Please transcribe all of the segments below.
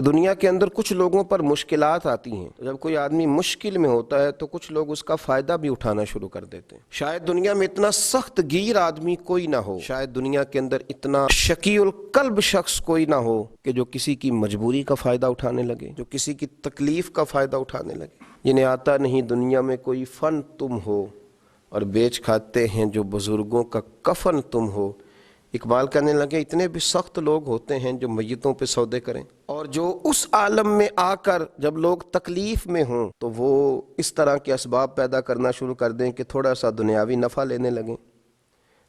دنیا کے اندر کچھ لوگوں پر مشکلات آتی ہیں، جب کوئی آدمی مشکل میں ہوتا ہے تو کچھ لوگ اس کا فائدہ بھی اٹھانا شروع کر دیتے ہیں۔ شاید دنیا میں اتنا سخت گیر آدمی کوئی نہ ہو، شاید دنیا کے اندر اتنا شقی القلب شخص کوئی نہ ہو کہ جو کسی کی مجبوری کا فائدہ اٹھانے لگے، جو کسی کی تکلیف کا فائدہ اٹھانے لگے۔ جنہیں آتا نہیں دنیا میں کوئی فن تم ہو، اور بیچ کھاتے ہیں جو بزرگوں کا کفن تم ہو۔ اقبال کہنے لگے اتنے بھی سخت لوگ ہوتے ہیں جو میتوں پہ سودے کریں، اور جو اس عالم میں آ کر جب لوگ تکلیف میں ہوں تو وہ اس طرح کے اسباب پیدا کرنا شروع کر دیں کہ تھوڑا سا دنیاوی نفع لینے لگیں۔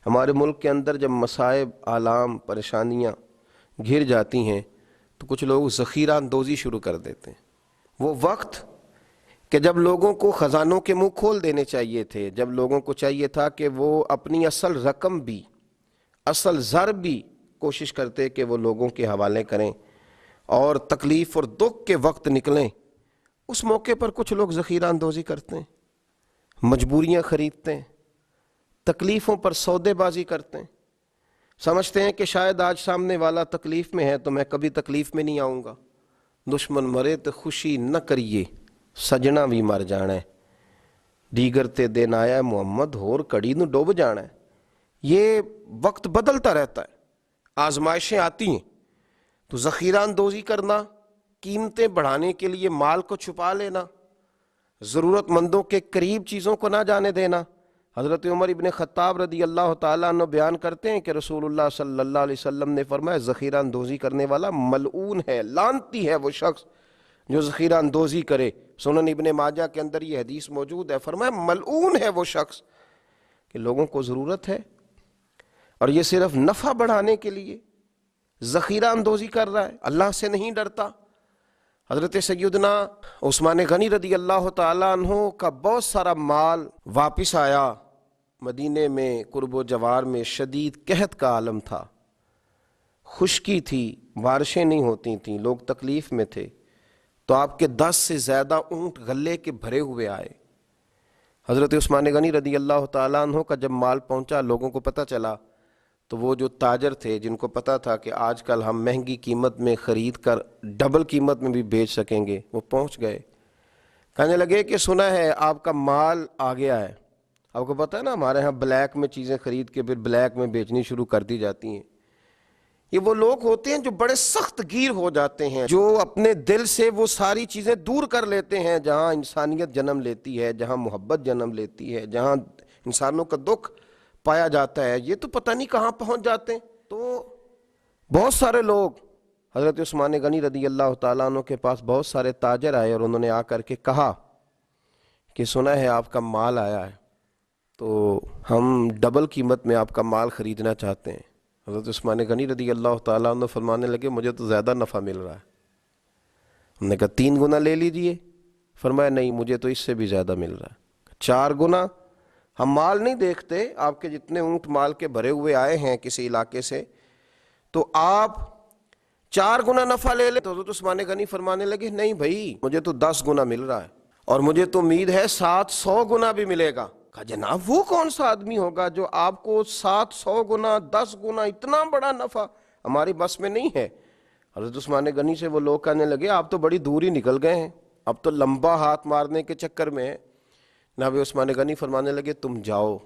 ہمارے ملک کے اندر جب مصائب، آلام، پریشانیاں گھر جاتی ہیں تو کچھ لوگ ذخیرہ اندوزی شروع کر دیتے ہیں۔ وہ وقت کہ جب لوگوں کو خزانوں کے منہ کھول دینے چاہیے تھے، جب لوگوں کو چاہیے تھا کہ وہ اپنی اصل رقم بھی، اصل زر بھی کوشش کرتے کہ وہ لوگوں کے حوالے کریں اور تکلیف اور دکھ کے وقت نکلیں، اس موقع پر کچھ لوگ ذخیرہ اندوزی کرتے ہیں، مجبوریاں خریدتے ہیں، تکلیفوں پر سودے بازی کرتے ہیں، سمجھتے ہیں کہ شاید آج سامنے والا تکلیف میں ہے تو میں کبھی تکلیف میں نہیں آؤں گا۔ دشمن مرے تو خوشی نہ کریے، سجنا بھی مر جانا ہے، دیگر تے دن آیا محمد ہور کڑی نو ڈوب جانا ہے۔ یہ وقت بدلتا رہتا ہے، آزمائشیں آتی ہیں، تو ذخیرہ اندوزی کرنا، قیمتیں بڑھانے کے لیے مال کو چھپا لینا، ضرورت مندوں کے قریب چیزوں کو نہ جانے دینا۔ حضرت عمر ابن خطاب رضی اللہ تعالیٰ عنہ بیان کرتے ہیں کہ رسول اللہ صلی اللہ علیہ وسلم نے فرمایا ذخیرہ اندوزی کرنے والا ملعون ہے، لعنتی ہے وہ شخص جو ذخیرہ اندوزی کرے۔ سنن ابن ماجہ کے اندر یہ حدیث موجود ہے، فرمایا ملعون ہے وہ شخص کہ لوگوں کو ضرورت ہے اور یہ صرف نفع بڑھانے کے لیے ذخیرہ اندوزی کر رہا ہے، اللہ سے نہیں ڈرتا۔ حضرت سیدنا عثمان غنی رضی اللہ تعالیٰ عنہ کا بہت سارا مال واپس آیا۔ مدینے میں قرب و جوار میں شدید قحط کا عالم تھا، خشکی تھی، بارشیں نہیں ہوتی تھیں، لوگ تکلیف میں تھے، تو آپ کے 10 سے زیادہ اونٹ غلے کے بھرے ہوئے آئے۔ حضرت عثمان غنی رضی اللہ تعالیٰ عنہ کا جب مال پہنچا، لوگوں کو پتہ چلا، تو وہ جو تاجر تھے جن کو پتہ تھا کہ آج کل ہم مہنگی قیمت میں خرید کر ڈبل قیمت میں بھی بیچ سکیں گے، وہ پہنچ گئے، کہنے لگے کہ سنا ہے آپ کا مال آ گیا ہے۔ آپ کو پتہ ہے نا ہمارے ہاں بلیک میں چیزیں خرید کے پھر بلیک میں بیچنی شروع کر دی جاتی ہیں۔ یہ وہ لوگ ہوتے ہیں جو بڑے سخت گیر ہو جاتے ہیں، جو اپنے دل سے وہ ساری چیزیں دور کر لیتے ہیں جہاں انسانیت جنم لیتی ہے، جہاں محبت جنم لیتی ہے، جہاں انسانوں کا دکھ پایا جاتا ہے، یہ تو پتہ نہیں کہاں پہنچ جاتے ہیں۔ تو بہت سارے لوگ حضرت عثمان غنی رضی اللہ تعالیٰ عنہ کے پاس بہت سارے تاجر آئے اور انہوں نے آ کر کے کہا کہ سنا ہے آپ کا مال آیا ہے، تو ہم ڈبل قیمت میں آپ کا مال خریدنا چاہتے ہیں۔ حضرت عثمان غنی رضی اللہ تعالیٰ عنہ فرمانے لگے مجھے تو زیادہ نفع مل رہا ہے۔ ہم نے کہا 3 گنا لے لیجئے۔ فرمایا نہیں، مجھے تو اس سے بھی زیادہ مل رہا ہے، 4 گنا۔ ہم مال نہیں دیکھتے، آپ کے جتنے اونٹ مال کے بھرے ہوئے آئے ہیں کسی علاقے سے، تو آپ 4 گنا نفع لے لیں۔ تو حضرت عثمان غنی فرمانے لگے نہیں بھائی، مجھے تو 10 گنا مل رہا ہے اور مجھے تو امید ہے 700 گنا بھی ملے گا۔ کہا جناب وہ کون سا آدمی ہوگا جو آپ کو 700 گنا، 10 گنا، اتنا بڑا نفع ہماری بس میں نہیں ہے۔ حضرت عثمان غنی سے وہ لوگ کہنے لگے آپ تو بڑی دور ہی نکل گئے ہیں، اب تو لمبا ہاتھ مارنے کے چکر میں ہیں۔ جناب عثمان غنی فرمانے لگے تم جاؤ۔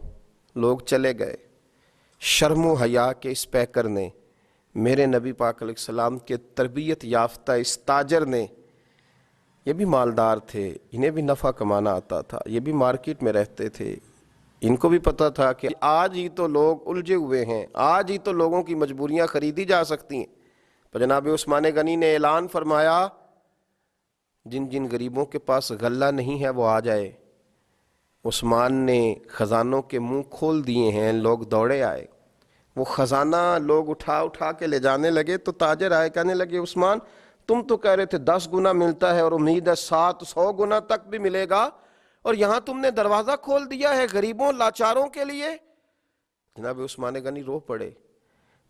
لوگ چلے گئے۔ شرم و حیا کے اس پیکر نے، میرے نبی پاک علیہ السلام کے تربیت یافتہ اس تاجر نے، یہ بھی مالدار تھے، انہیں بھی نفع کمانا آتا تھا، یہ بھی مارکیٹ میں رہتے تھے، ان کو بھی پتہ تھا کہ آج ہی تو لوگ الجھے ہوئے ہیں، آج ہی تو لوگوں کی مجبوریاں خریدی جا سکتی ہیں۔ پر جناب عثمان غنی نے اعلان فرمایا جن جن غریبوں کے پاس غلہ نہیں ہے وہ آ جائے۔ عثمان نے خزانوں کے منہ کھول دیے ہیں، لوگ دوڑے آئے، وہ خزانہ لوگ اٹھا اٹھا کے لے جانے لگے۔ تو تاجر آئے، کہنے لگے عثمان تم تو کہہ رہے تھے 10 گنا ملتا ہے اور امید ہے 700 گنا تک بھی ملے گا، اور یہاں تم نے دروازہ کھول دیا ہے غریبوں لاچاروں کے لیے۔ جناب عثمان غنی رو پڑے،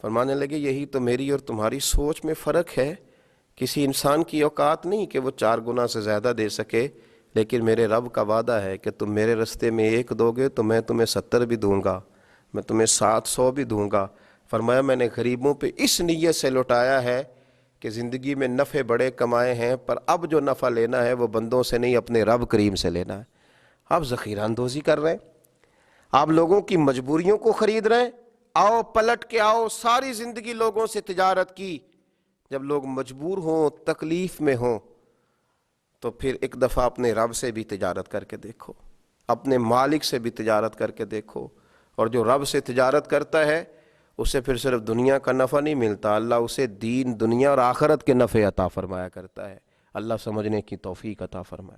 فرمانے لگے یہی تو میری اور تمہاری سوچ میں فرق ہے۔ کسی انسان کی اوقات نہیں کہ وہ 4 گنا سے زیادہ دے سکے، لیکن میرے رب کا وعدہ ہے کہ تم میرے رستے میں 1 دو گے تو میں تمہیں 70 بھی دوں گا، میں تمہیں 700 بھی دوں گا۔ فرمایا میں نے غریبوں پہ اس نیت سے لوٹایا ہے کہ زندگی میں نفع بڑے کمائے ہیں، پر اب جو نفع لینا ہے وہ بندوں سے نہیں، اپنے رب کریم سے لینا ہے۔ آپ ذخیرہ اندوزی کر رہے ہیں، آپ لوگوں کی مجبوریوں کو خرید رہے ہیں۔ آؤ پلٹ کے آؤ، ساری زندگی لوگوں سے تجارت کی، جب لوگ مجبور ہوں، تکلیف میں ہوں، تو پھر ایک دفعہ اپنے رب سے بھی تجارت کر کے دیکھو، اپنے مالک سے بھی تجارت کر کے دیکھو۔ اور جو رب سے تجارت کرتا ہے اسے پھر صرف دنیا کا نفع نہیں ملتا، اللہ اسے دین، دنیا اور آخرت کے نفع عطا فرمایا کرتا ہے۔ اللہ سمجھنے کی توفیق عطا فرمائے۔